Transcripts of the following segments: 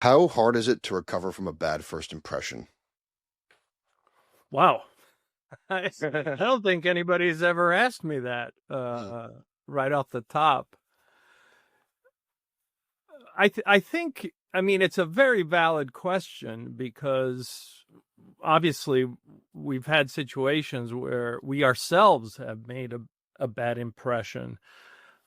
How hard is it to recover from a bad first impression? Wow. I don't think anybody's ever asked me that Hmm. right off the top. I think, I mean, it's a very valid question because obviously we've had situations where we ourselves have made a bad impression.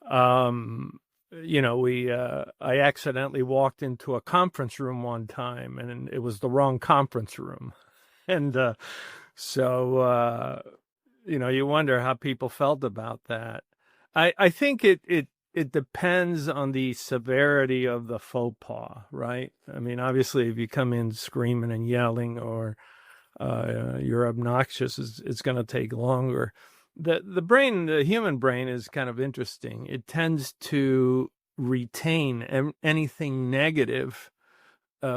Um, I accidentally walked into a conference room one time and it was the wrong conference room. And so, you wonder how people felt about that. I think it depends on the severity of the faux pas, right? I mean, obviously, if you come in screaming and yelling or you're obnoxious, it's going to take longer. The human brain is kind of interesting. It tends to retain anything negative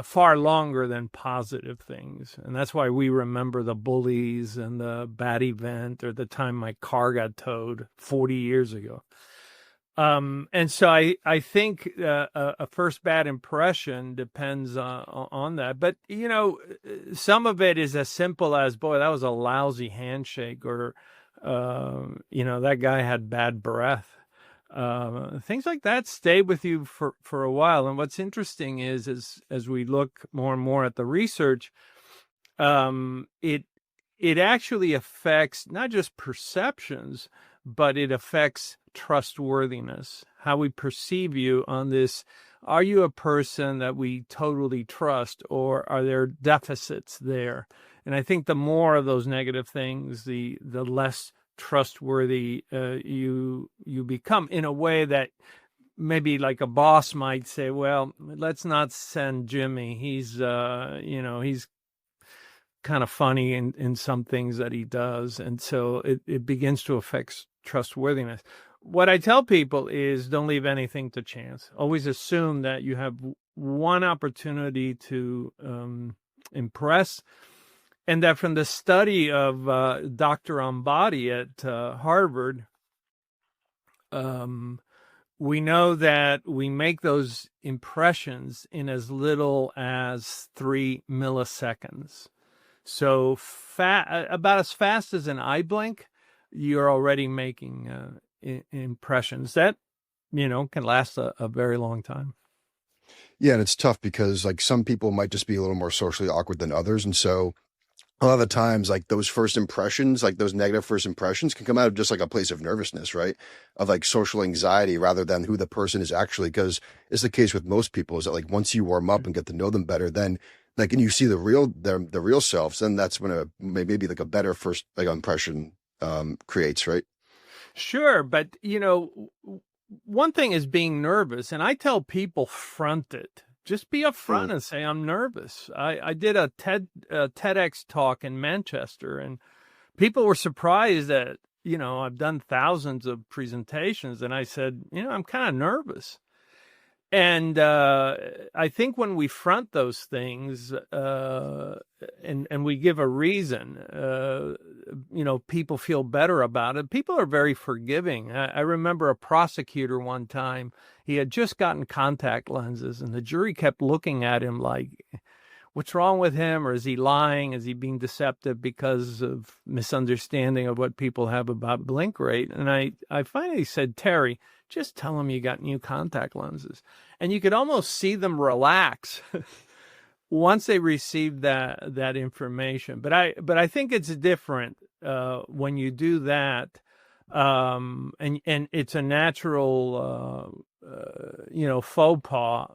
far longer than positive things. And that's why we remember the bullies and the bad event or the time my car got towed 40 years ago. And so I think a first bad impression depends on that. But, some of it is as simple as, boy, that was a lousy handshake, or, that guy had bad breath. Things like that stay with you for a while. And what's interesting is, as we look more and more at the research, it actually affects not just perceptions, but it affects trustworthiness, how we perceive you on this. Are you a person that we totally trust, or are there deficits there? And I think the more of those negative things, the less trustworthy you become, in a way that maybe like a boss might say, well, let's not send Jimmy. He's kind of funny in some things that he does. And so it begins to affect trustworthiness. What I tell people is, don't leave anything to chance. Always assume that you have one opportunity to impress, and that from the study of Dr. Ambati at Harvard, we know that we make those impressions in as little as 3 milliseconds. So about as fast as an eye blink, you're already making impressions that, can last a very long time. Yeah, and it's tough because like some people might just be a little more socially awkward than others, and so a lot of the times, like those first impressions, like those negative first impressions, can come out of just like a place of nervousness, right? Of like social anxiety rather than who the person is actually. Because it's the case with most people is that like once you warm up and get to know them better, then like and you see the real selves, then that's when a maybe like a better first like impression creates, right? Sure, but one thing is being nervous, and I tell people, front it. Just be Hmm. upfront and say, I'm nervous. I did a TEDx talk in Manchester, and people were surprised that, I've done thousands of presentations, and I said, I'm kind of nervous. And I think when we front those things, and we give a reason, people feel better about it. People are very forgiving. I remember a prosecutor one time, he had just gotten contact lenses, and the jury kept looking at him like, what's wrong with him? Or is he lying? Is he being deceptive because of misunderstanding of what people have about blink rate? And I finally said, Terry, just tell him you got new contact lenses. And you could almost see them relax once they received that information. But I think it's different when you do that, and it's a natural faux pas.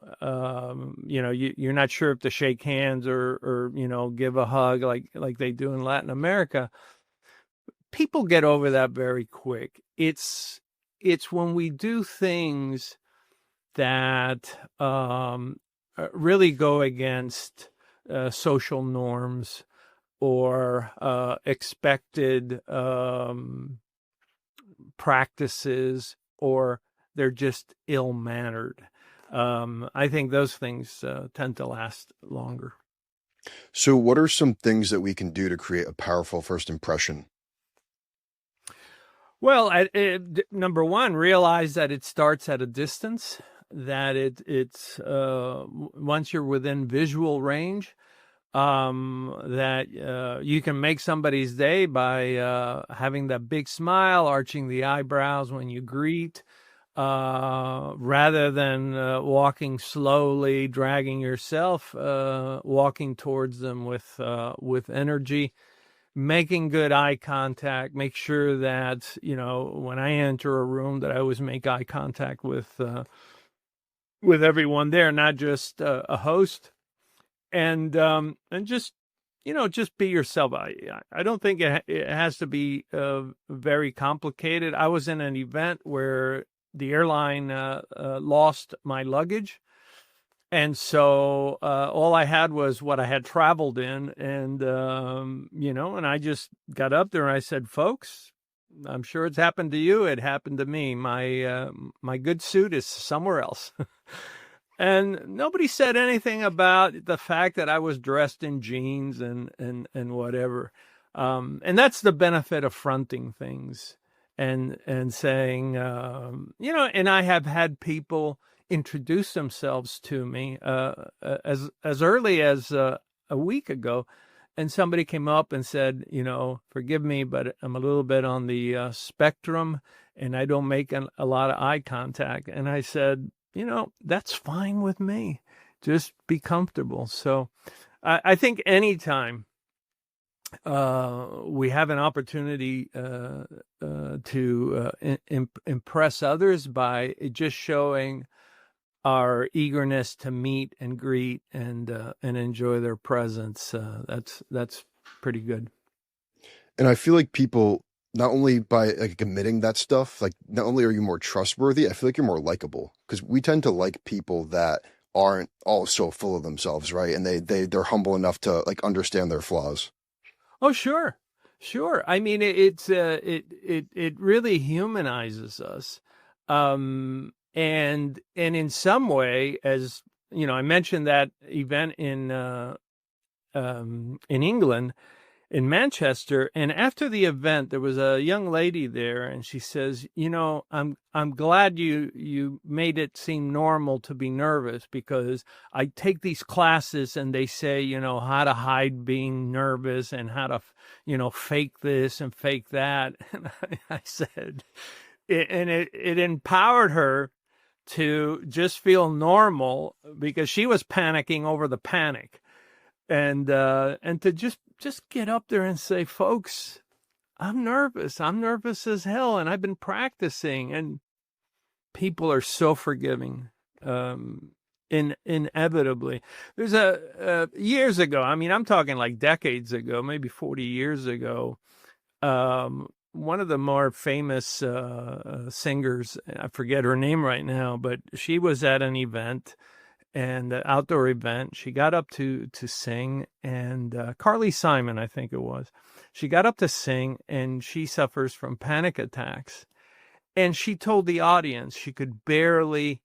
You're not sure if to shake hands or give a hug like they do in Latin America. People get over that very quick. It's when we do things that really go against social norms or expected practices, or they're just ill mannered. I think those things tend to last longer. So, what are some things that we can do to create a powerful first impression? Well, number one, realize that it starts at a distance. that it's once you're within visual range, that you can make somebody's day by having that big smile, arching the eyebrows when you greet, rather than walking slowly, dragging yourself, walking towards them with energy, making good eye contact. Make sure that, when I enter a room, that I always make eye contact with everyone there, not just a host, and just be yourself. I don't think it has to be very complicated. I was in an event where the airline lost my luggage, and so all I had was what I had traveled in, and I just got up there and I said, "Folks, I'm sure it's happened to you. It happened to me. My good suit is somewhere else." And nobody said anything about the fact that I was dressed in jeans and whatever. And that's the benefit of fronting things and saying, and I have had people introduce themselves to me as early as a week ago. And somebody came up and said, "Forgive me, but I'm a little bit on the spectrum and I don't make a lot of eye contact." And I said, "That's fine with me. Just be comfortable." So I think anytime we have an opportunity to impress others by just showing our eagerness to meet and greet and enjoy their presence, that's pretty good. And I feel like people, not only by like admitting that stuff, like not only are you more trustworthy, I feel like you're more likable, because we tend to like people that aren't all so full of themselves, right? And they're humble enough to like understand their flaws. Oh, sure. Sure. I mean, it really humanizes us. And in some way, as I mentioned that event in England, in Manchester, and after the event, there was a young lady there, and she says, I'm glad you made it seem normal to be nervous, because I take these classes and they say, how to hide being nervous and how to, fake this and fake that. And I said, it empowered her to just feel normal, because she was panicking over the panic, and to just get up there and say, "Folks, I'm nervous. I'm nervous as hell, and I've been practicing." And people are so forgiving. Inevitably, there's years ago. I mean, I'm talking like decades ago, maybe 40 years ago. One of the more famous singers, I forget her name right now, but she was at an event, and an outdoor event. She got up to sing, and Carly Simon, I think it was. She got up to sing, and she suffers from panic attacks. And she told the audience she could barely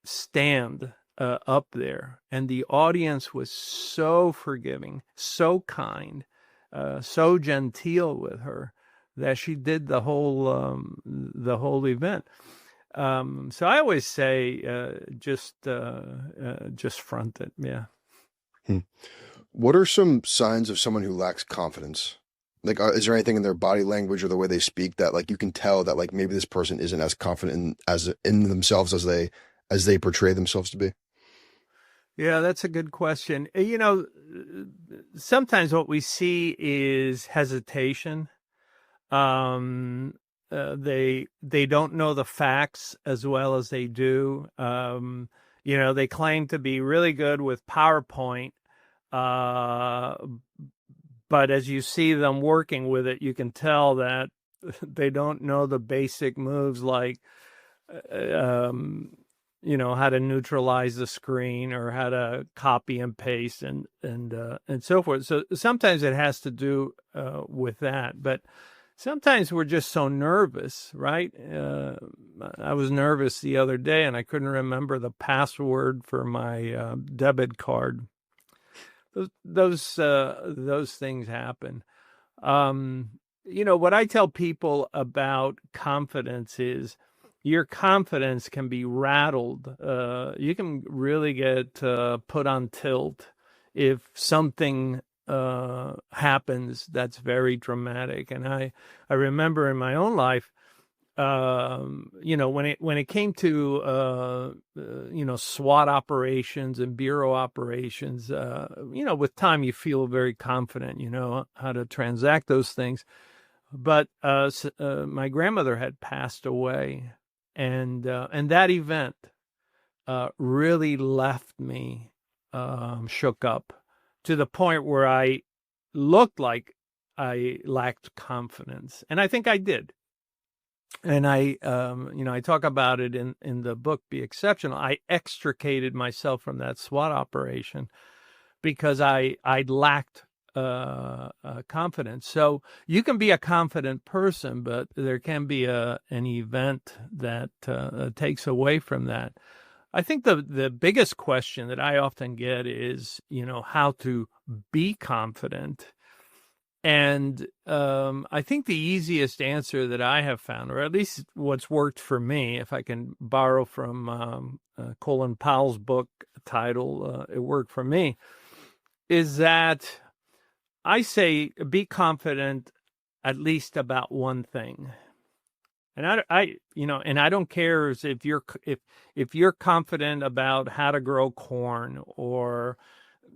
stand up there. And the audience was so forgiving, so kind, so genteel with her, that she did the whole event. So I always say, just front it. Yeah. Hmm. What are some signs of someone who lacks confidence? Like, is there anything in their body language or the way they speak that like you can tell that like maybe this person isn't as confident in themselves as they portray themselves to be? Yeah, that's a good question. Sometimes what we see is hesitation. They don't know the facts as well as they do. They claim to be really good with PowerPoint, but as you see them working with it, you can tell that they don't know the basic moves, like how to neutralize the screen or how to copy and paste and so forth. So sometimes it has to do with that, but sometimes we're just so nervous, right? I was nervous the other day and I couldn't remember the password for my debit card. Those things happen. What I tell people about confidence is, your confidence can be rattled. You can really get put on tilt if something happens that's very dramatic. And I remember in my own life, when it came to SWAT operations and bureau operations, with time you feel very confident, you know how to transact those things. But my grandmother had passed away, and that event really left me shook up to the point where I looked like I lacked confidence, and I think I did. And I talk about it in the book, Be Exceptional. I extricated myself from that SWAT operation because I lacked confidence. So you can be a confident person, but there can be an event that takes away from that. I think the biggest question that I often get is, how to be confident. And I think the easiest answer that I have found, or at least what's worked for me, if I can borrow from Colin Powell's book title, It Worked for Me, is that I say be confident at least about one thing. And I don't care if you're confident about how to grow corn or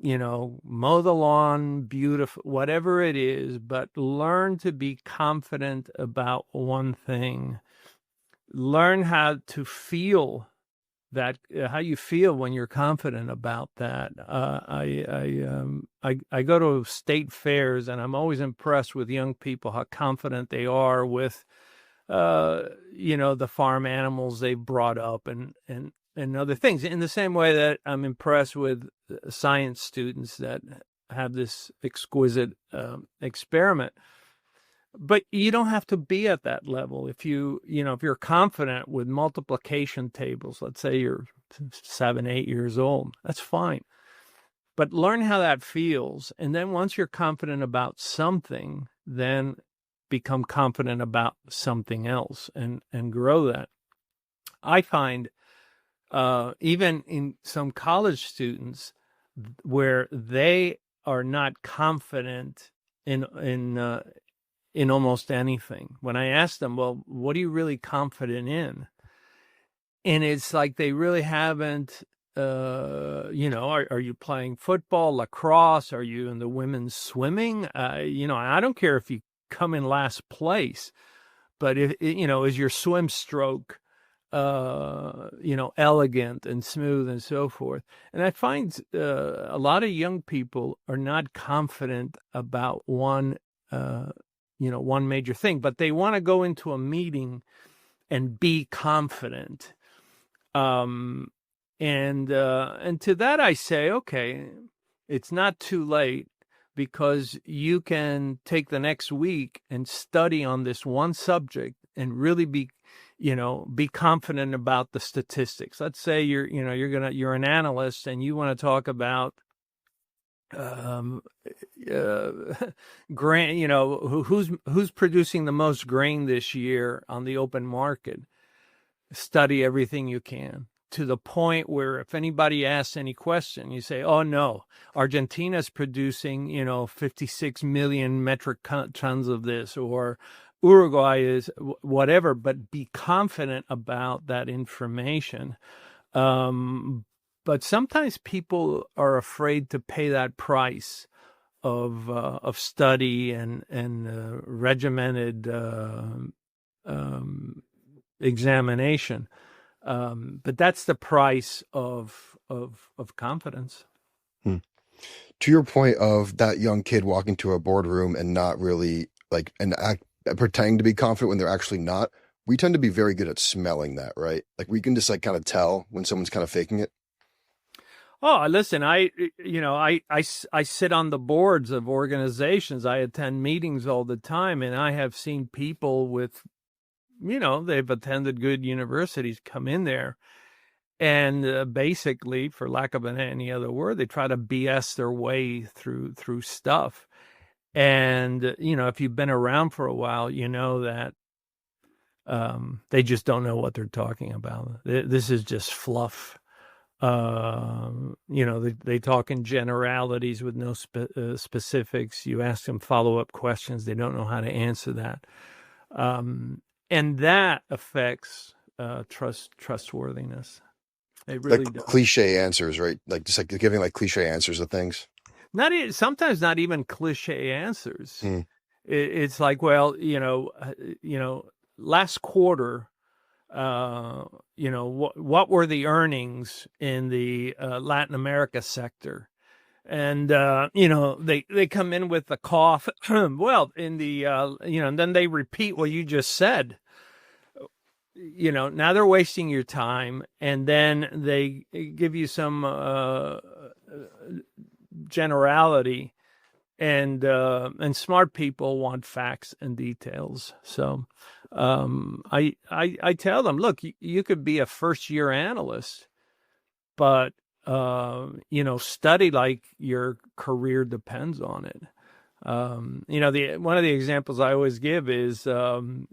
mow the lawn beautiful, whatever it is, but learn to be confident about one thing. Learn how to feel that, how you feel when you're confident about that. I go to state fairs and I'm always impressed with young people, how confident they are with, the farm animals they've brought up and other things. In the same way that I'm impressed with science students that have this exquisite experiment. But you don't have to be at that level. If if you're confident with multiplication tables, let's say you're 7, 8 years old, that's fine. But learn how that feels. And then once you're confident about something, then become confident about something else and grow that. I find even in some college students where they are not confident in almost anything. When I ask them, well, what are you really confident in? And it's like they really haven't, are you playing football, lacrosse? Are you in the women's swimming? I don't care if you come in last place, but if, is your swim stroke, elegant and smooth and so forth. And I find a lot of young people are not confident about one major thing, but they want to go into a meeting and be confident. And to that I say, okay, it's not too late, because you can take the next week and study on this one subject and really be confident about the statistics. Let's say you're an analyst and you want to talk about grain, who's producing the most grain this year on the open market. Study everything you can, to the point where if anybody asks any question, you say, oh no, Argentina's producing 56 million metric tons of this, or Uruguay is whatever, but be confident about that information. But sometimes people are afraid to pay that price of study and regimented examination. But that's the price of confidence. To your point of that young kid walking to a boardroom and not really pretending to be confident when they're actually not, we tend to be very good at smelling that, right? Like we can just kind of tell when someone's kind of faking it. Oh, listen, I sit on the boards of organizations. I attend meetings all the time, and I have seen people with, they've attended good universities come in there and basically, for lack of any other word, they try to BS their way through stuff. And, if you've been around for a while, you know that They just don't know what they're talking about. This is just fluff. They talk in generalities with no specifics. You ask them follow-up questions, they don't know how to answer that, and that affects trustworthiness. It really Like does. cliche answers, right? Like just like giving like cliche answers to things. Sometimes not even cliche answers. Hmm. It's like, well, last quarter, what were the earnings in the Latin America sector? And they come in with a cough. Well, in the and then they repeat what you just said. Now they're wasting your time, and then they give you some generality, and smart people want facts and details. So I tell them, look, you could be a first-year analyst, but study like your career depends on it. One of the examples I always give is, to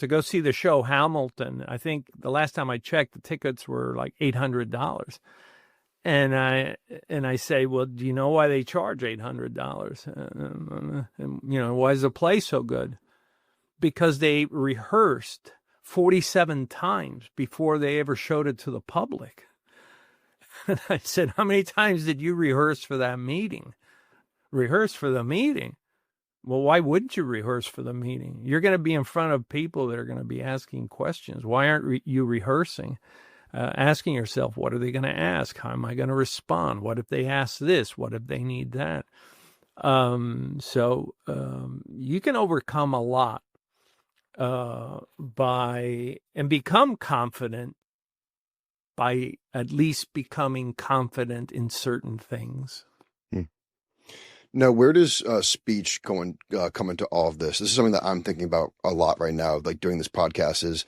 go see the show Hamilton. I think the last time I checked, the tickets were like $800. And I say, well, do you know why they charge $800? And why is the play so good? Because they rehearsed 47 times before they ever showed it to the public. And I said, how many times did you rehearse for that meeting? Rehearse for the meeting? Well, why wouldn't you rehearse for the meeting? You're going to be in front of people that are going to be asking questions. Why aren't you rehearsing? Asking yourself, what are they going to ask? How am I going to respond? What if they ask this? What if they need that? So you can overcome a lot and become confident by at least becoming confident in certain things. Now, where does speech come into all of this? This is something that I'm thinking about a lot right now, like doing this podcast is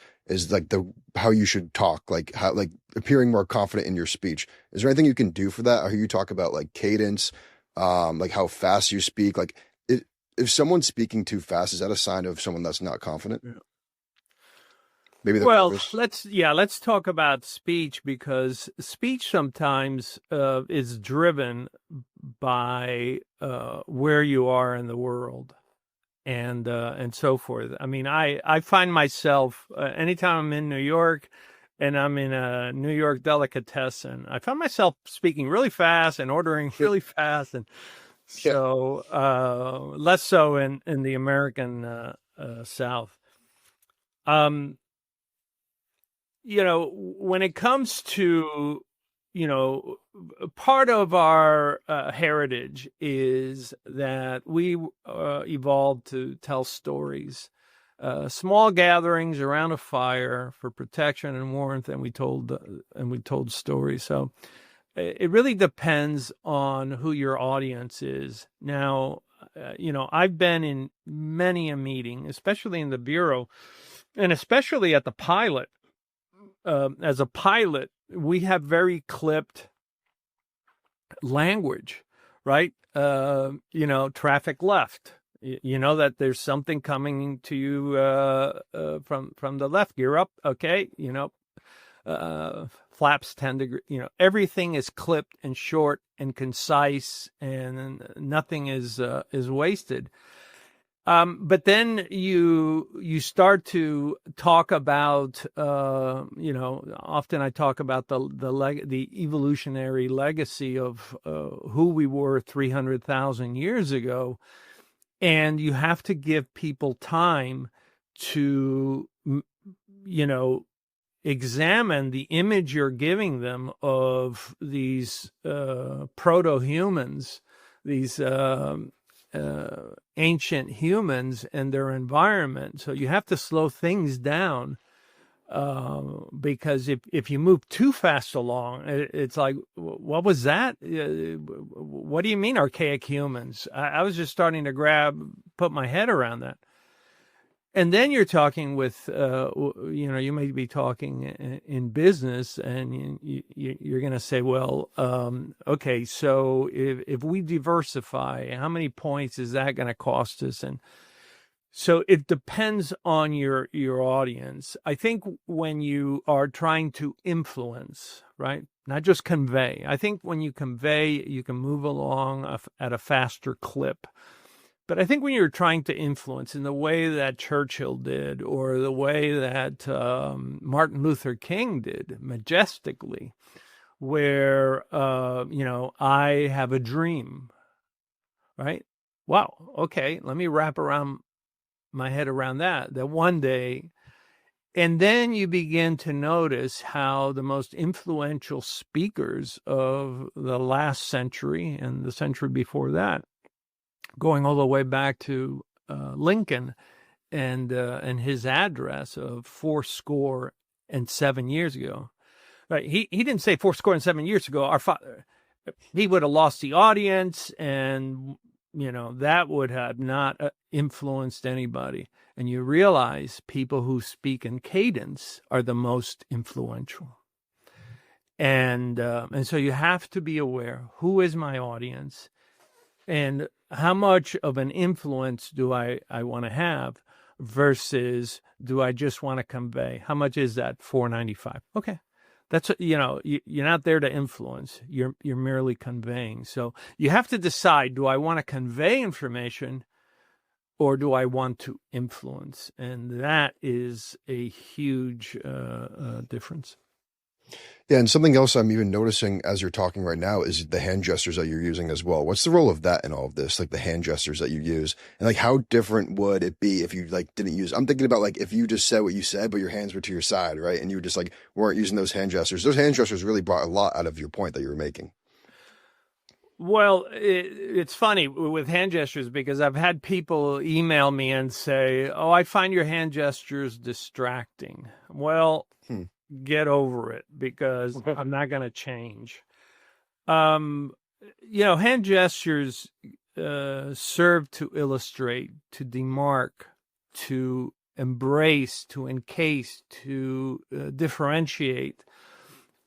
like how you should talk, like how, like appearing more confident in your speech. Is there anything you can do for that? Or you talk about like cadence, like how fast you speak? Like if someone's speaking too fast, is that a sign of someone that's not confident? Yeah. Maybe well, let's talk about speech, because speech sometimes is driven by where you are in the world and so forth. I mean, I find myself anytime I'm in New York and I'm in a New York delicatessen, I find myself speaking really fast and ordering really fast, and so less so in the American South. When it comes to, part of our heritage is that we evolved to tell stories, small gatherings around a fire for protection and warmth, and we told stories. So it really depends on who your audience is. Now, I've been in many a meeting, especially in the bureau, and especially at the pilot. As a pilot, we have very clipped language, right? Traffic left. You know that there's something coming to you from the left. Gear up, okay? Flaps 10 degrees. Everything is clipped and short and concise, and nothing is wasted. But then you start to talk about, often I talk about the evolutionary legacy of who we were 300,000 years ago, and you have to give people time to, examine the image you're giving them of these proto-humans, these ancient humans and their environment. So you have to slow things down, because if you move too fast along, it's like, what was that? What do you mean archaic humans? I was just starting to put my head around that. And then you're talking with, you may be talking in business, and you're going to say, well, okay, so if we diversify, how many points is that going to cost us? And So it depends on your audience. I think when you are trying to influence, right? Not just convey. I think when you convey, you can move along at a faster clip. But I think when you're trying to influence in the way that Churchill did, or the way that Martin Luther King did, majestically, where I have a dream, right? Wow. Okay, let me wrap around my head around that one day. And then you begin to notice how the most influential speakers of the last century and the century before that, going all the way back to Lincoln and his address of 7 years ago. Right? He didn't say 7 years ago. Our father, he would have lost the audience, and that would have not influenced anybody. And you realize people who speak in cadence are the most influential. And so you have to be aware, who is my audience, and how much of an influence do I want to have, versus do I just want to convey? How much is that? $4.95. Okay. That's, you're not there to influence. You're merely conveying. So you have to decide, do I want to convey information, or do I want to influence? And that is a huge difference. Yeah, and something else I'm even noticing as you're talking right now is the hand gestures that you're using as well. What's the role of that in all of this? Like the hand gestures that you use, and like how different would it be if you like didn't use? I'm thinking about like if you just said what you said, but your hands were to your side, right? And you just like weren't using those hand gestures. Those hand gestures really brought a lot out of your point that you were making. Well, it's funny with hand gestures, because I've had people email me and say, "Oh, I find your hand gestures distracting." Well, get over it, because I'm not going to change. Hand gestures serve to illustrate, to demark, to embrace, to encase, to differentiate.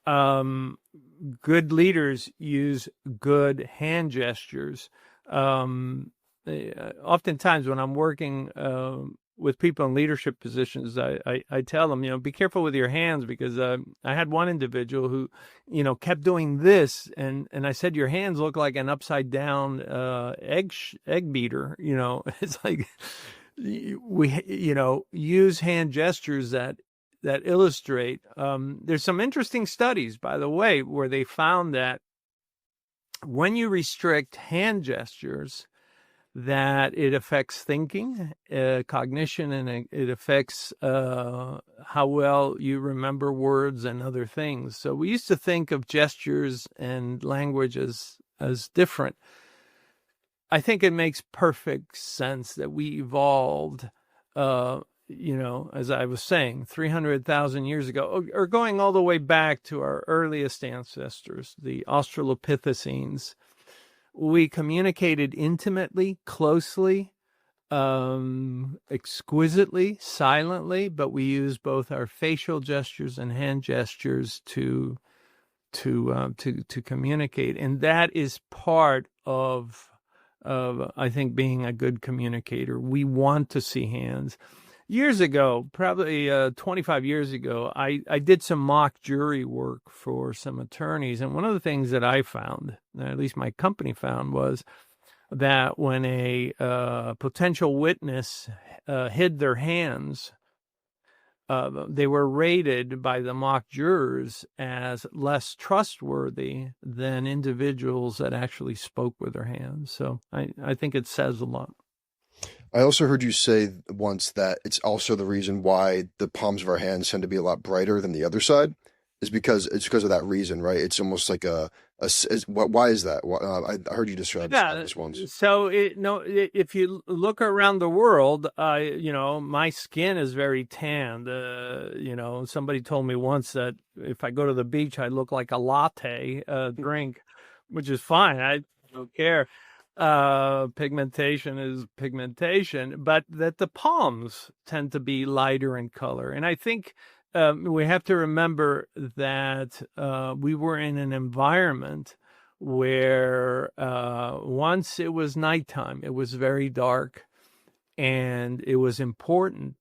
Good leaders use good hand gestures. Oftentimes when I'm working with people in leadership positions, I tell them, be careful with your hands, because I had one individual who, kept doing this, and I said, your hands look like an upside down egg beater. It's like we use hand gestures that illustrate. There's some interesting studies, by the way, where they found that when you restrict hand gestures, that it affects thinking, cognition, and it affects how well you remember words and other things. So we used to think of gestures and language as different. I think it makes perfect sense that we evolved, as I was saying, 300,000 years ago, or going all the way back to our earliest ancestors, the Australopithecines. We communicated intimately, closely, exquisitely, silently, but we use both our facial gestures and hand gestures to communicate, and that is part of I think being a good communicator. We want to see hands. Years ago, probably 25 years ago, I did some mock jury work for some attorneys. And one of the things that I found, at least my company found, was that when a potential witness hid their hands, they were rated by the mock jurors as less trustworthy than individuals that actually spoke with their hands. So I think it says a lot. I also heard you say once that it's also the reason why the palms of our hands tend to be a lot brighter than the other side, is because of that reason, right? It's almost like why is that? I heard you describe this once. So if you look around the world, my skin is very tanned. Somebody told me once that if I go to the beach, I look like a latte drink, which is fine. I don't care. Pigmentation is pigmentation, but that the palms tend to be lighter in color. And I think we have to remember that we were in an environment where once it was nighttime, it was very dark, and it was important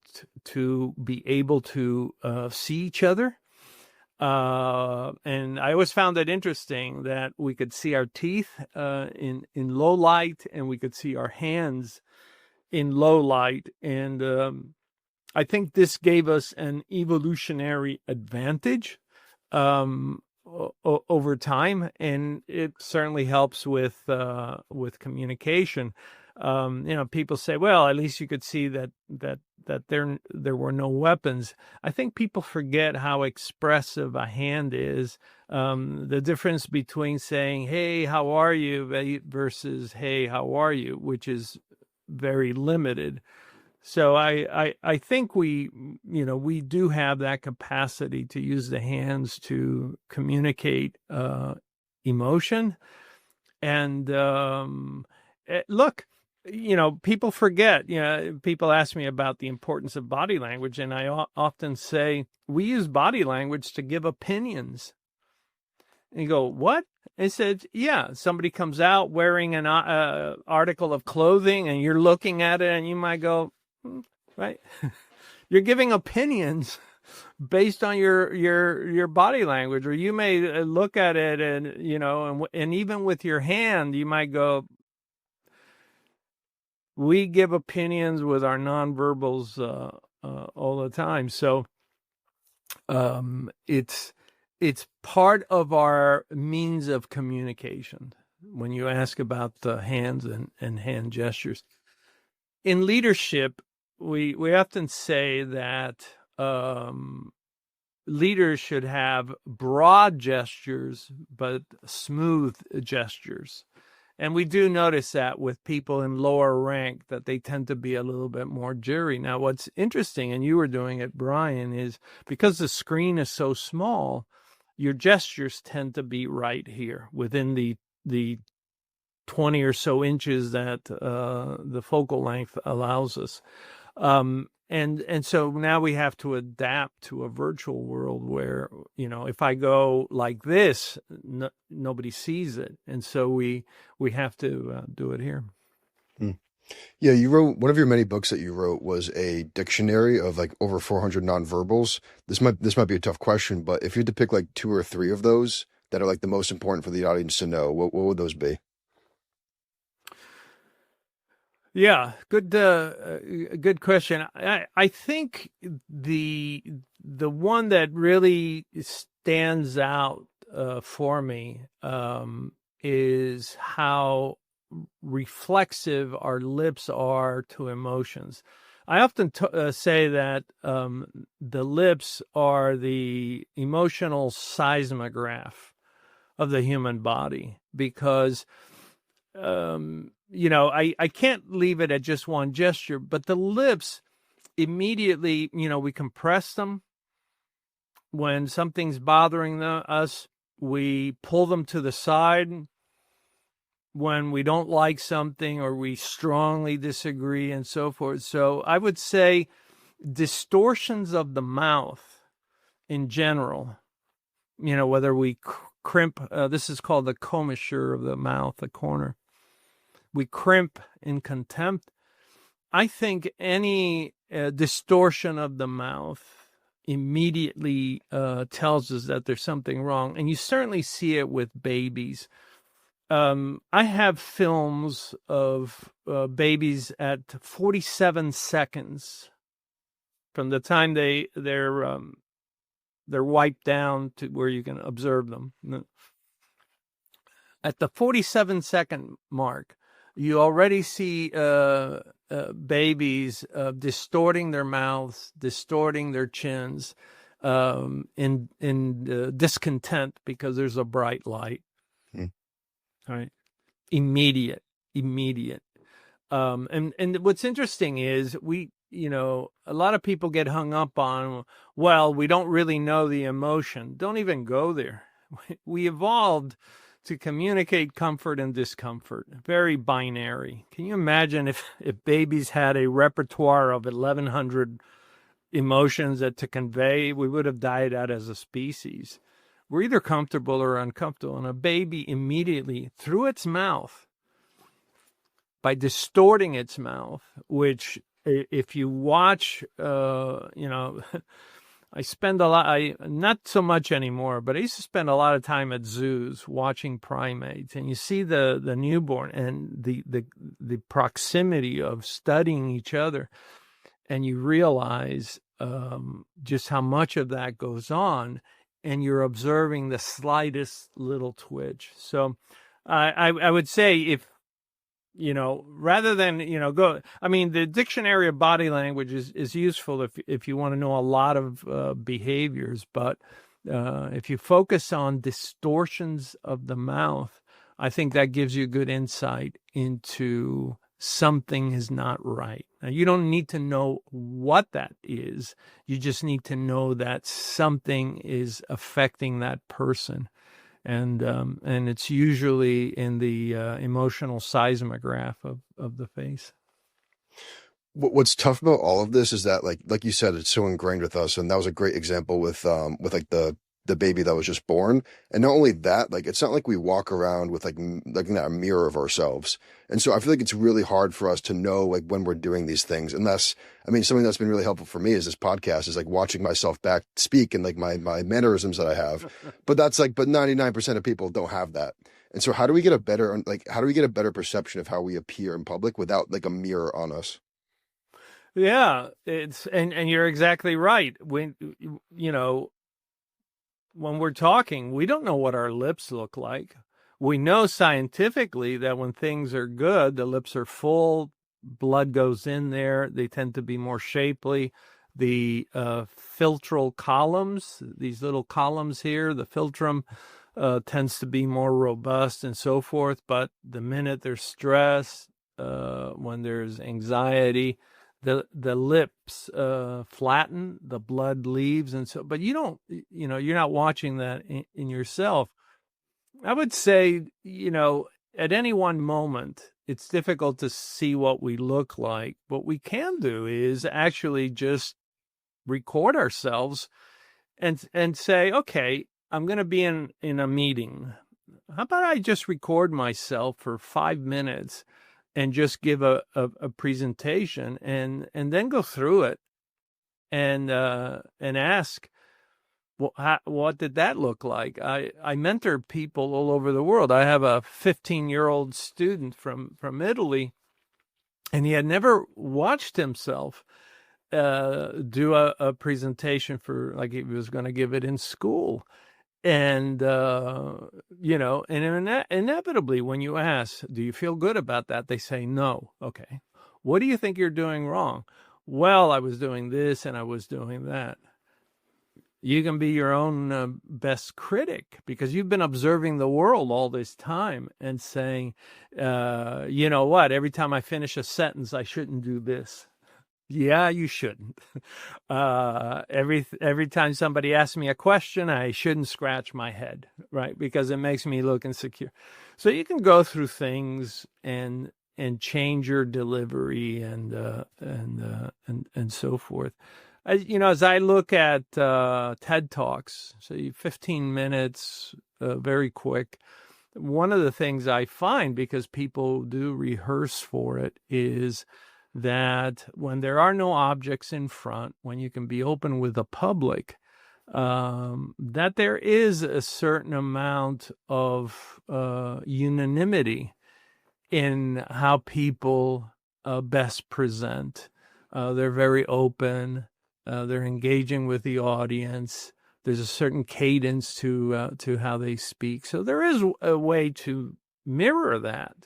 to be able to see each other. And I always found it interesting that we could see our teeth in low light, and we could see our hands in low light. And I think this gave us an evolutionary advantage over time, and it certainly helps with communication. People say, well, at least you could see that there were no weapons. I think people forget how expressive a hand is. The difference between saying, hey, how are you, versus, hey, how are you, which is very limited. So I think we do have that capacity to use the hands to communicate emotion. And look, people forget. People ask me about the importance of body language, and I often say we use body language to give opinions. And you go, what? It said, yeah, somebody comes out wearing an article of clothing, and you're looking at it, and you might go, right? You're giving opinions based on your body language, or you may look at it, and and even with your hand, you might go. We give opinions with our nonverbals all the time, so it's part of our means of communication. When you ask about the hands and hand gestures in leadership, we often say that leaders should have broad gestures but smooth gestures. And we do notice that with people in lower rank, that they tend to be a little bit more jittery. Now, what's interesting, and you were doing it, Brian, is because the screen is so small, your gestures tend to be right here within the 20 or so inches that the focal length allows us. And so now we have to adapt to a virtual world where, if I go like this, nobody sees it. And so we have to do it here. Yeah, you wrote one of your many books that you wrote was a dictionary of like over 400 nonverbals. This might be a tough question, but if you had to pick like 2 or 3 of those that are like the most important for the audience to know, what would those be? Yeah, good question. I think the one that really stands out for me is how reflexive our lips are to emotions. I often say that the lips are the emotional seismograph of the human body, because I can't leave it at just one gesture, but the lips immediately, we compress them. When something's bothering us, we pull them to the side. When we don't like something or we strongly disagree and so forth. So I would say distortions of the mouth in general, whether we crimp, this is called the commissure of the mouth, the corner. We crimp in contempt. I think any distortion of the mouth immediately tells us that there's something wrong. And you certainly see it with babies. I have films of babies at 47 seconds from the time they're wiped down to where you can observe them. At the 47-second mark, you already see babies distorting their mouths, distorting their chins, in discontent because there's a bright light. All right. Immediate. And what's interesting is a lot of people get hung up on, well, we don't really know the emotion. Don't even go there. We evolved to communicate comfort and discomfort. Very binary. Can you imagine if babies had a repertoire of 1,100 emotions to convey? We would have died out as a species. We're either comfortable or uncomfortable. And a baby immediately, through its mouth, by distorting its mouth, which if you watch, I spend a lot, not so much anymore, but I used to spend a lot of time at zoos watching primates, and you see the newborn and the proximity of studying each other, and you realize just how much of that goes on, and you're observing the slightest little twitch. So I would say, if rather than, the dictionary of body language is useful if you want to know a lot of behaviors, but if you focus on distortions of the mouth, I think that gives you good insight into something is not right. Now, you don't need to know what that is. You just need to know that something is affecting that person. And it's usually in the emotional seismograph of the face. What's tough about all of this is that, like you said, it's so ingrained with us, and that was a great example with like the baby that was just born. And not only that, like, it's not like we walk around with like a mirror of ourselves. And so I feel like it's really hard for us to know, like, when we're doing these things, unless, something that's been really helpful for me is this podcast, is like watching myself back speak and like my mannerisms that I have. But 99% of people don't have that. And so how do we get a better perception of how we appear in public without like a mirror on us? Yeah, and you're exactly right. When we're talking, we don't know what our lips look like. We know scientifically that when things are good, the lips are full, blood goes in there. They tend to be more shapely. The philtral columns, these little columns here, the philtrum tends to be more robust and so forth. But the minute there's stress, when there's anxiety, the lips flatten, the blood leaves, and so. But you don't, you're not watching that in yourself. I would say, at any one moment, it's difficult to see what we look like. What we can do is actually just record ourselves and say, okay, I'm going to be in a meeting. How about I just record myself for 5 minutes and just give a presentation and then go through it and ask, well, what did that look like? I mentor people all over the world. I have a 15-year-old student from Italy, and he had never watched himself do a presentation for, like, he was going to give it in school. And, inevitably, when you ask, do you feel good about that? They say, no. Okay. What do you think you're doing wrong? Well, I was doing this and I was doing that. You can be your own best critic, because you've been observing the world all this time and saying, you know what, every time I finish a sentence, I shouldn't do this. Yeah, you shouldn't. Every time somebody asks me a question, I shouldn't scratch my head, right? Because it makes me look insecure. So you can go through things and change your delivery and so forth. As I look at TED Talks, so 15 minutes, very quick. One of the things I find, because people do rehearse for it, is that when there are no objects in front, when you can be open with the public, that there is a certain amount of unanimity in how people best present. They're very open. They're engaging with the audience. There's a certain cadence to how they speak. So there is a way to mirror that,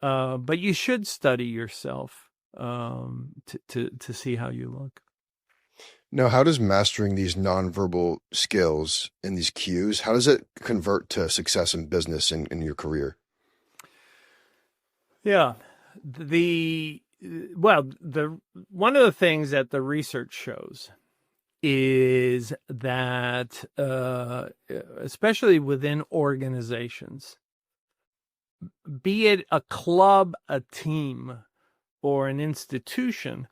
but you should study yourself to see how you look. Now, how does mastering these nonverbal skills and these cues, how does it convert to success in business in your career? Yeah, one of the things that the research shows is that, especially within organizations, be it a club, a team, or an institution,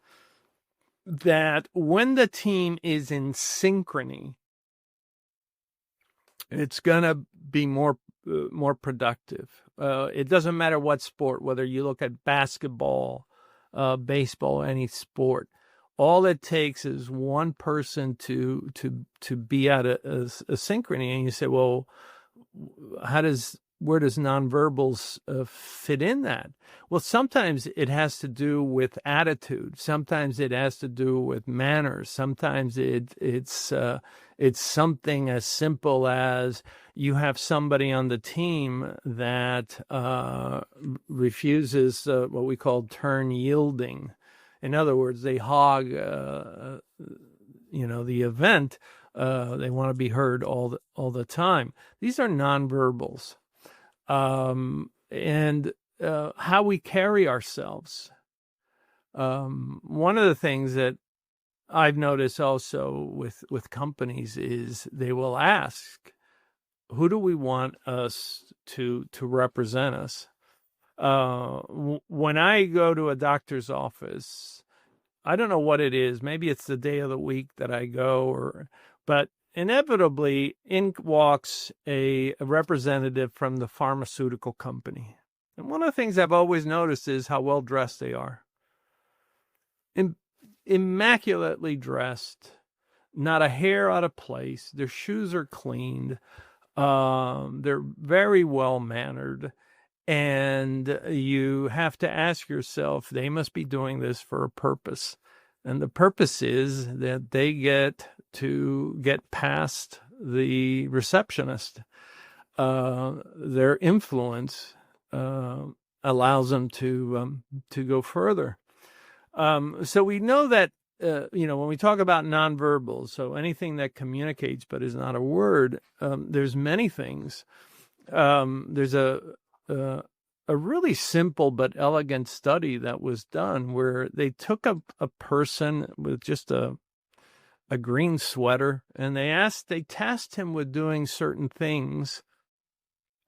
that when the team is in synchrony, it's going to be more productive. It doesn't matter what sport, whether you look at basketball, baseball, any sport. All it takes is one person to be at a synchrony, and you say, well, where does nonverbals fit in that? Well, sometimes it has to do with attitude. Sometimes it has to do with manners. Sometimes it's something as simple as you have somebody on the team that refuses what we call turn yielding. In other words, they hog, the event. They want to be heard all the time. These are nonverbals. And how we carry ourselves. One of the things that I've noticed also with companies is they will ask, who do we want us to represent us? When I go to a doctor's office, I don't know what it is. Maybe it's the day of the week that I go, but inevitably in walks a representative from the pharmaceutical company. And one of the things I've always noticed is how well dressed they are. Immaculately dressed, not a hair out of place. Their shoes are cleaned. They're very well mannered. And you have to ask yourself, they must be doing this for a purpose. And the purpose is that they get to get past the receptionist. Their influence allows them to go further. So we know that, when we talk about nonverbal, so anything that communicates but is not a word, there's many things. There's a really simple but elegant study that was done where they took a person with just a green sweater, and they tasked him with doing certain things,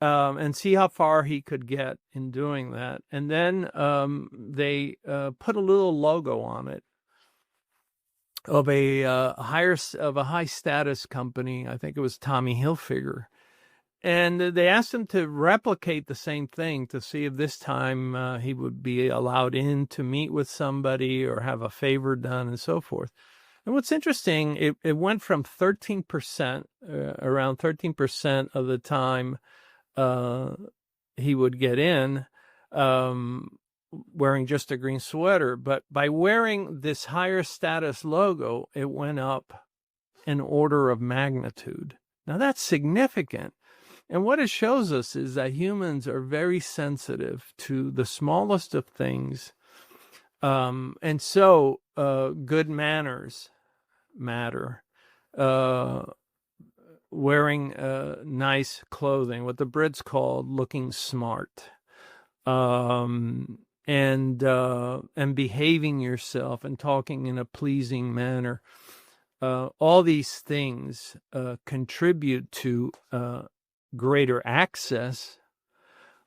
and see how far he could get in doing that. And then they put a little logo on it of a high status company. I think it was Tommy Hilfiger. And they asked him to replicate the same thing to see if this time he would be allowed in to meet with somebody or have a favor done and so forth. And what's interesting, it went from 13%, around 13% of the time he would get in wearing just a green sweater. But by wearing this higher status logo, it went up an order of magnitude. Now that's significant. And what it shows us is that humans are very sensitive to the smallest of things. And so good manners matter. Wearing nice clothing, what the Brits called looking smart. And behaving yourself and talking in a pleasing manner. All these things contribute to greater access,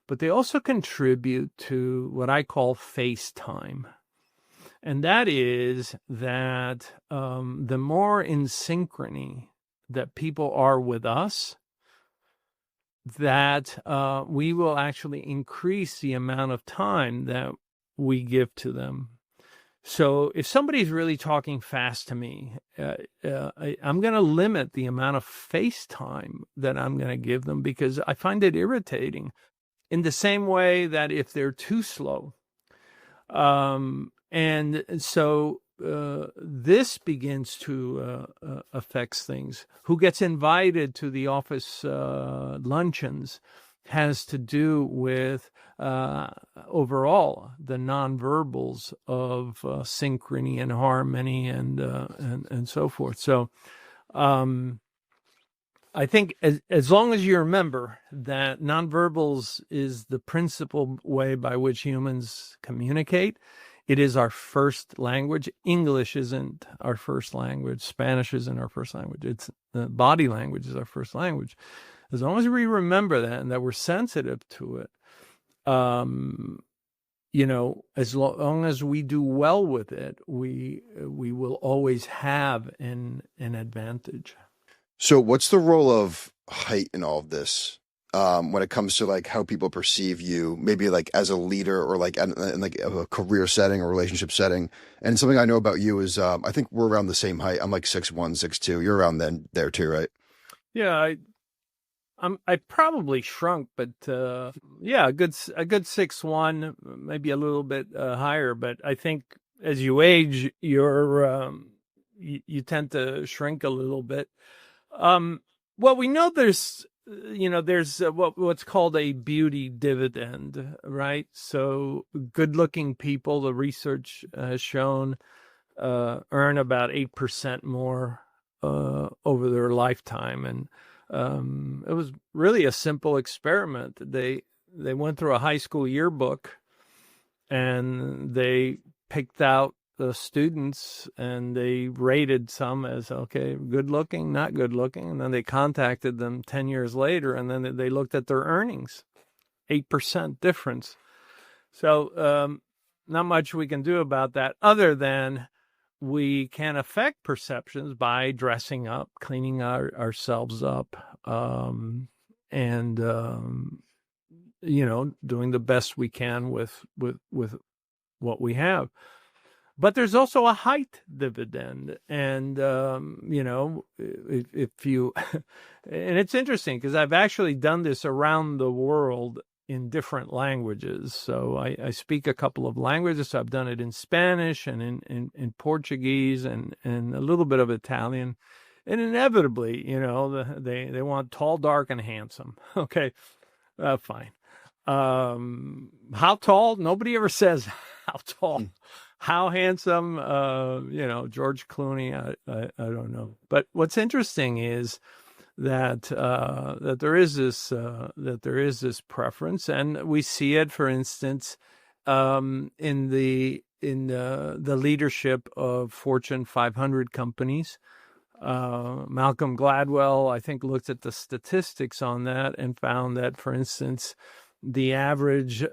but they also contribute to what I call face time. And that is that the more in synchrony that people are with us, that we will actually increase the amount of time that we give to them. So if somebody's really talking fast to me, I'm going to limit the amount of face time that I'm going to give them because I find it irritating. In the same way that if they're too slow. And so this begins to affect things. Who gets invited to the office luncheons has to do with overall the nonverbals of synchrony and harmony and so forth. So I think as long as you remember that nonverbals is the principal way by which humans communicate, it is our first language. English isn't our first language. Spanish isn't our first language. It's body language is our first language. As long as we remember that and that we're sensitive to it, as long as we do well with it, we will always have an advantage. So what's the role of height in all of this? when it comes to like how people perceive you, maybe like as a leader or like in like a career setting or relationship setting. And something I know about you is I think we're around the same height. I'm like 6'1", 6'2". You're around then there too, right? Yeah, I probably shrunk, but yeah, a good 6'1", maybe a little bit higher. But I think as you age, you tend to shrink a little bit. Um, well, we know there's what's called a beauty dividend, right? So good-looking people, the research has shown, earn about 8% more over their lifetime, and it was really a simple experiment. They went through a high school yearbook and they picked out the students and they rated some as okay, good looking, not good looking, and then they contacted them 10 years later and then they looked at their earnings, 8% difference. So not much we can do about that other than we can affect perceptions by dressing up, cleaning ourselves up, and doing the best we can with what we have. But there's also a height dividend, and if you, and it's interesting because I've actually done this around the world in different languages. So I speak a couple of languages. So I've done it in Spanish and in Portuguese and a little bit of Italian. And inevitably, they want tall, dark, and handsome. Okay, fine. How tall? Nobody ever says how tall. How handsome? George Clooney. I don't know. But what's interesting is that there is this preference, and we see it, for instance, in the leadership of Fortune 500 companies. Malcolm Gladwell, I think, looked at the statistics on that and found that, for instance, the average,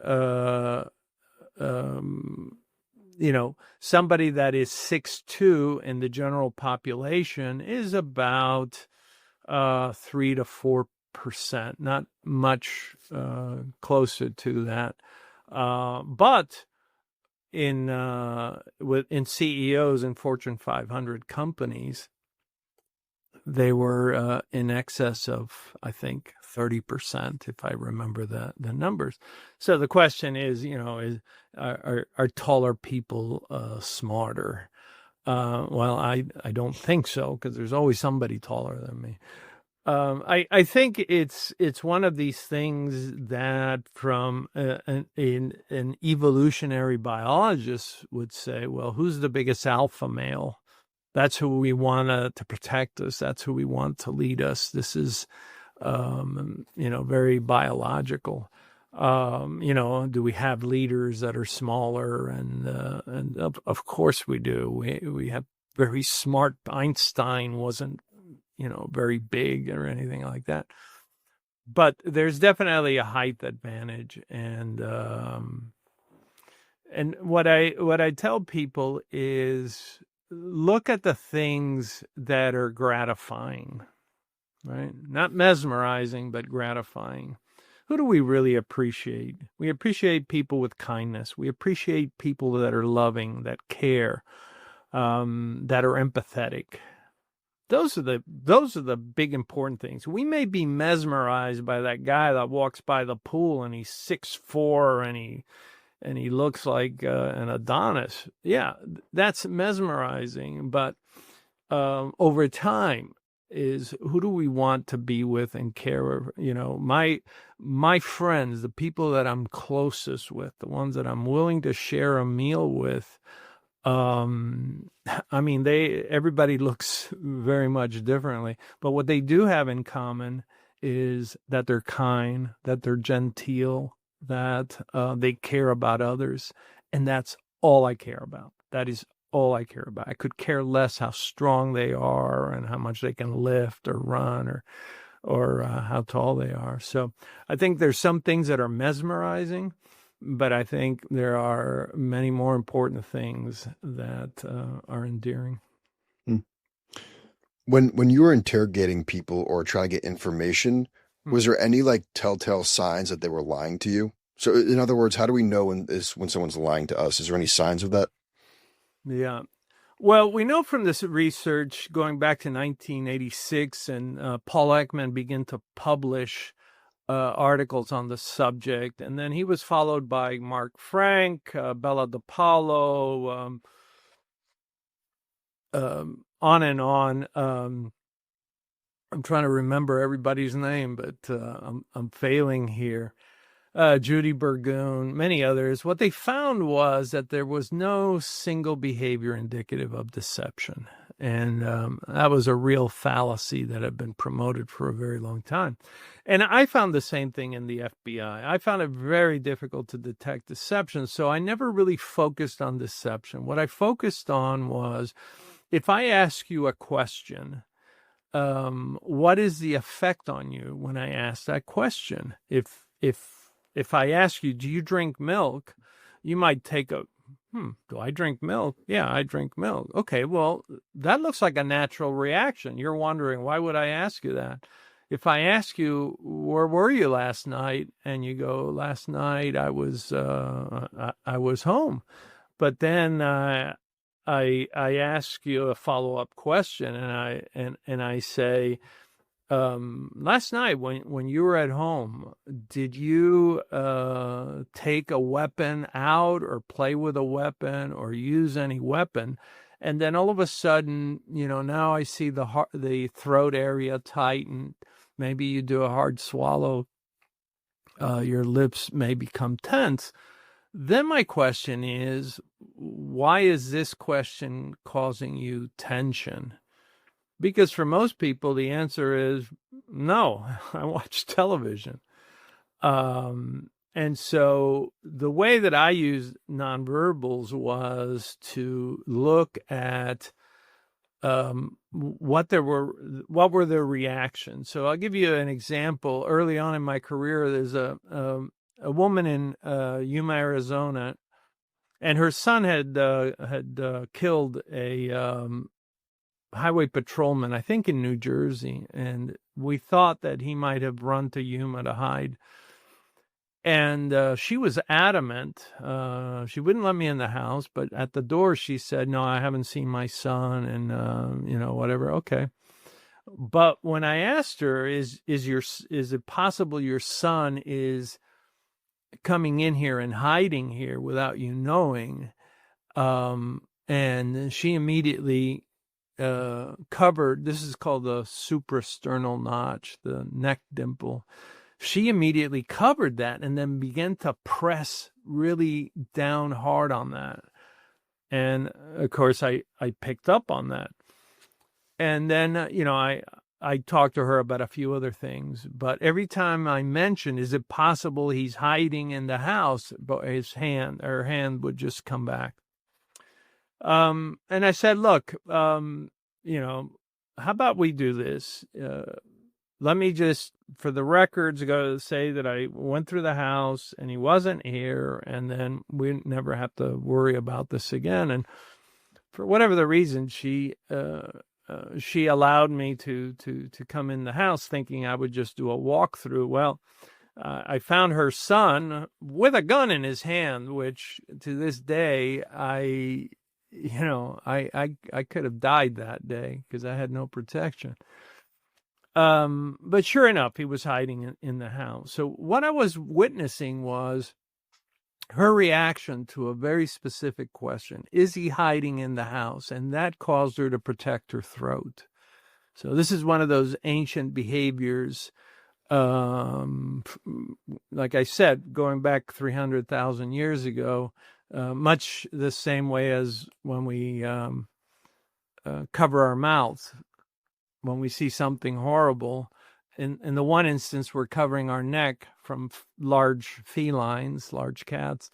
somebody that is 6'2" in the general population is about 3 to 4%, not much closer to that. But in CEOs in Fortune 500 companies, they were in excess of, I think, 30%, if I remember the numbers. So the question is, are taller people smarter? Well, I don't think so, because there's always somebody taller than me. I think it's one of these things that from an evolutionary biologist would say, well, who's the biggest alpha male? That's who we want to protect us. That's who we want to lead us. This is, very biological. Do we have leaders that are smaller? And of course we do. We have very smart. Einstein wasn't, very big or anything like that. But there's definitely a height advantage. And what I tell people is, look at the things that are gratifying, right? Not mesmerizing, but gratifying. Who do we really appreciate? We appreciate people with kindness. We appreciate people that are loving, that care, that are empathetic. Those are the big important things. We may be mesmerized by that guy that walks by the pool and he's 6'4" and he looks like an Adonis. Yeah, that's mesmerizing. But over time, is who do we want to be with and care of? My friends, the people that I'm closest with, the ones that I'm willing to share a meal with. Everybody looks very much differently, but what they do have in common is that they're kind, that they're genteel, that they care about others. And that's all I care about. That is all I care about. I could care less how strong they are and how much they can lift or run or how tall they are. So I think there's some things that are mesmerizing, but I think there are many more important things that are endearing. When you were interrogating people or trying to get information, Hmm. Was there any like telltale signs that they were lying to you? So in other words, how do we know when someone's lying to us? Is there any signs of that? Yeah. Well, we know from this research going back to 1986, and Paul Ekman began to publish articles on the subject, and then he was followed by Mark Frank, Bella DePaulo, on and on. I'm trying to remember everybody's name, but I'm failing here. Judy Burgoon, many others. What they found was that there was no single behavior indicative of deception. And that was a real fallacy that had been promoted for a very long time. And I found the same thing in the FBI. I found it very difficult to detect deception. So I never really focused on deception. What I focused on was, if I ask you a question, what is the effect on you when I ask that question? If I ask you, do you drink milk? You might take do I drink milk? Yeah, I drink milk. Okay, well, that looks like a natural reaction. You're wondering, why would I ask you that? If I ask you, where were you last night? And you go, last night I was home. But then I ask you a follow-up question, and I say, last night when you were at home, did you take a weapon out or play with a weapon or use any weapon? And then all of a sudden, now I see the throat area tighten. Maybe you do a hard swallow. Your lips may become tense. Then my question is, why is this question causing you tension? Because for most people, the answer is no, I watch television. And so the way that I used nonverbals was to look at what were their reactions. So I'll give you an example. Early on in my career, there's a woman in Yuma, Arizona, and her son had killed a highway patrolman, I think in New Jersey, and we thought that he might have run to Yuma to hide. And she was adamant. She wouldn't let me in the house, but at the door she said, "No, I haven't seen my son," and whatever. Okay. But when I asked her, is it possible your son is coming in here and hiding here without you knowing? And she immediately covered. This is called the suprasternal notch, the neck dimple. She immediately covered that and then began to press really down hard on that. And of course, I picked up on that. And then, I talked to her about a few other things. But every time I mentioned, is it possible he's hiding in the house? But her hand would just come back. And I said, look, how about we do this? Let me just, for the records, go say that I went through the house and he wasn't here, and then we never have to worry about this again. And for whatever the reason, she allowed me to come in the house, thinking I would just do a walkthrough. Well, I found her son with a gun in his hand, which to this day I could have died that day because I had no protection. But sure enough, he was hiding in the house. So what I was witnessing was her reaction to a very specific question. Is he hiding in the house? And that caused her to protect her throat. So this is one of those ancient behaviors. Like I said, going back 300,000 years ago, much the same way as when we cover our mouths. When we see something horrible, in the one instance, we're covering our neck from large felines, large cats.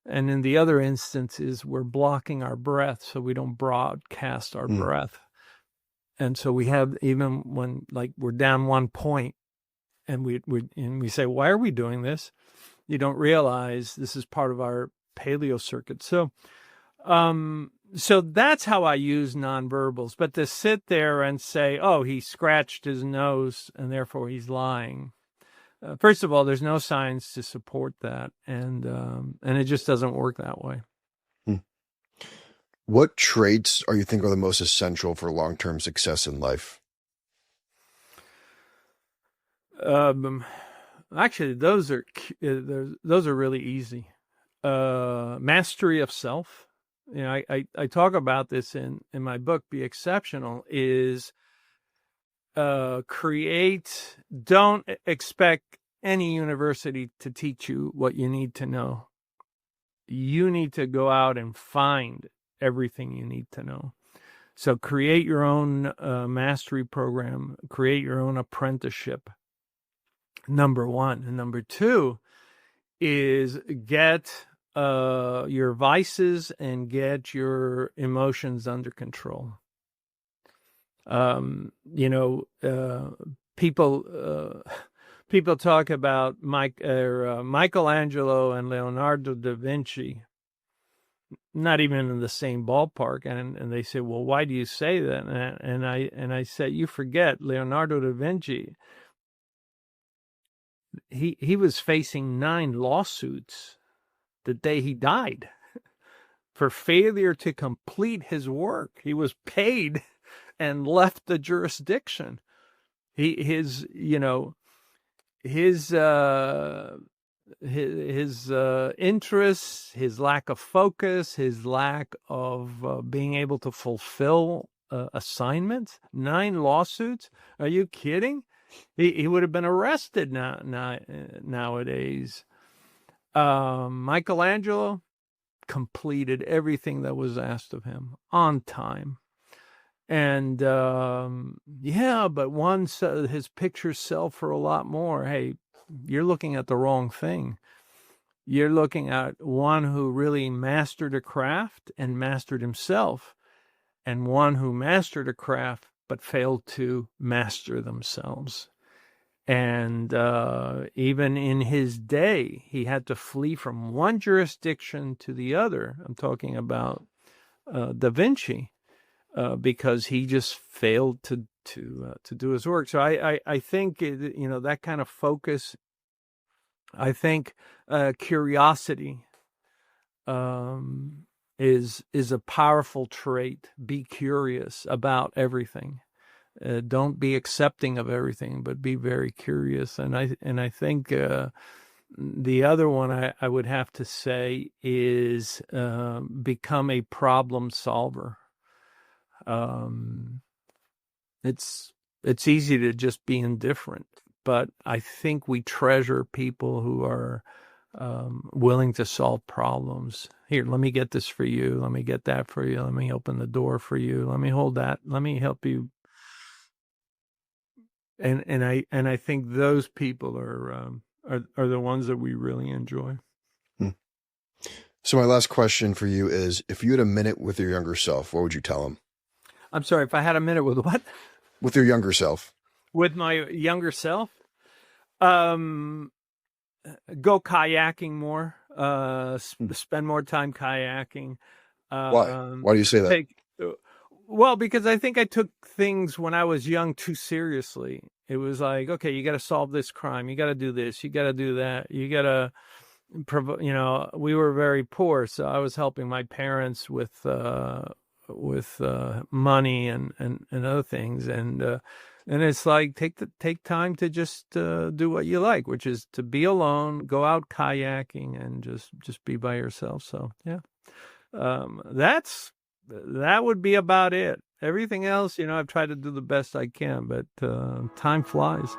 And in the other instances, we're blocking our breath so we don't broadcast our breath. And so we have, even when we're down 1 point and we say, why are we doing this? You don't realize this is part of our paleo circuit. So that's how I use nonverbals. But to sit there and say, oh, he scratched his nose and therefore he's lying, First of all, there's no science to support that, and it just doesn't work that way. Hmm. What traits are you think are the most essential for long-term success in life? Actually, those are really easy. Mastery of self. You know, I talk about this in my book, Be Exceptional, is create, don't expect any university to teach you what you need to know. You need to go out and find everything you need to know. So create your own mastery program, create your own apprenticeship, number one. And number two is get your vices and get your emotions under control. People talk about Michelangelo and Leonardo da Vinci, not even in the same ballpark, and they say, well, why do you say that? And I said, you forget Leonardo da Vinci. He was facing 9 lawsuits the day he died for failure to complete his work. He was paid and left the jurisdiction. His interests, his lack of focus, his lack of being able to fulfill assignments. 9 lawsuits? Are you kidding? He would have been arrested nowadays. Michelangelo completed everything that was asked of him on time. And but his pictures sell for a lot more. Hey, you're looking at the wrong thing. You're looking at one who really mastered a craft and mastered himself, and one who mastered a craft but failed to master themselves. And even in his day, he had to flee from one jurisdiction to the other. I'm talking about Da Vinci, because he just failed to do his work. So I think that kind of focus. I think curiosity is a powerful trait. Be curious about everything. Don't be accepting of everything, but be very curious. And I think the other one I would have to say is become a problem solver. It's easy to just be indifferent, but I think we treasure people who are willing to solve problems. Here, let me get this for you. Let me get that for you. Let me open the door for you. Let me hold that. Let me help you. And I think those people are the ones that we really enjoy. So my last question for you is, if you had a minute with your younger self, what would you tell him? I'm sorry, if I had a minute with what? With your younger self. With my younger self? Go kayaking more. Spend more time kayaking. Why? Why do you say that? Well, because I think I took things when I was young too seriously. It was like, okay, you got to solve this crime. You got to do this. You got to do that. You got to, we were very poor, so I was helping my parents with money and other things, and it's like take time to just do what you like, which is to be alone, go out kayaking, and just be by yourself. So yeah, that would be about it. Everything else, I've tried to do the best I can, but time flies.